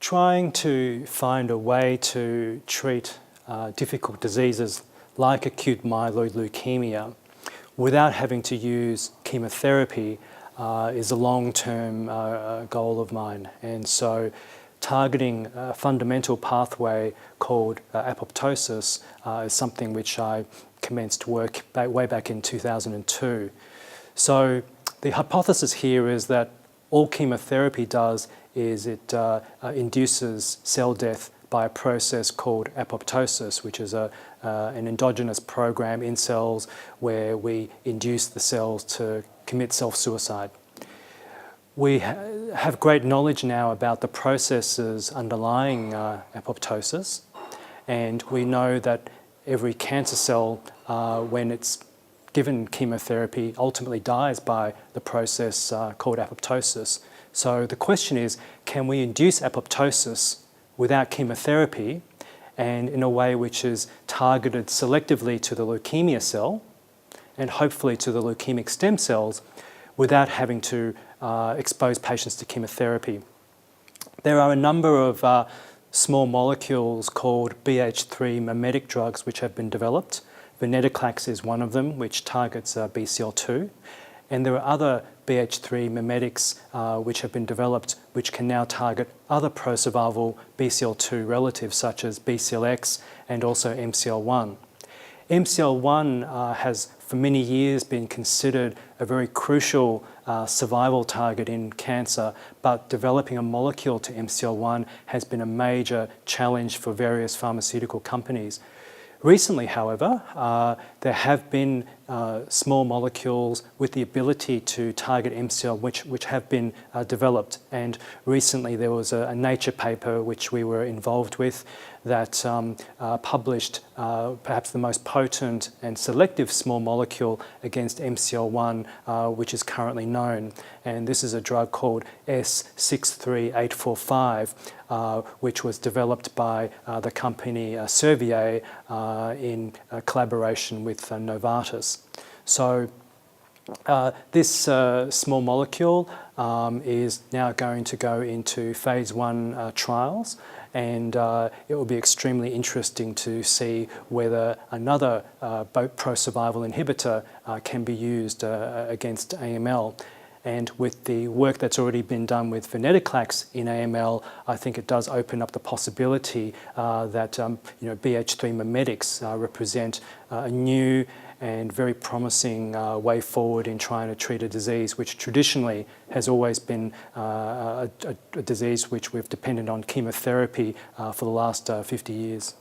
trying to find a way to treat difficult diseases like acute myeloid leukemia without having to use chemotherapy is a long-term goal of mine. And so targeting a fundamental pathway called apoptosis is something which I commenced work way back in 2002. So the hypothesis here is that all chemotherapy does is it induces cell death by a process called apoptosis, which is an endogenous program in cells where we induce the cells to commit self-suicide. We have great knowledge now about the processes underlying apoptosis, and we know that every cancer cell, when it's given chemotherapy, ultimately dies by the process called apoptosis. So the question is, can we induce apoptosis without chemotherapy and in a way which is targeted selectively to the leukemia cell and hopefully to the leukemic stem cells without having to expose patients to chemotherapy? There are a number of small molecules called BH3-mimetic drugs which have been developed. Venetoclax is one of them, which targets BCL2. And there are other BH3-mimetics which have been developed which can now target other pro-survival BCL2 relatives such as BCL-X and also MCL-1. MCL-1 has for many years been considered a very crucial survival target in cancer, but developing a molecule to MCL-1 has been a major challenge for various pharmaceutical companies. Recently, however, there have been small molecules with the ability to target MCL which have been developed, and recently there was a Nature paper which we were involved with that published perhaps the most potent and selective small molecule against MCL-1 which is currently known, and this is a drug called S63845 which was developed by the company Servier in collaboration with Novartis. So this small molecule is now going to go into phase 1 trials, and it will be extremely interesting to see whether another pro-survival inhibitor can be used against AML. And with the work that's already been done with Venetoclax in AML, I think it does open up the possibility that BH3-mimetics represent a new and very promising way forward in trying to treat a disease which traditionally has always been a disease which we've depended on chemotherapy for the last 50 years.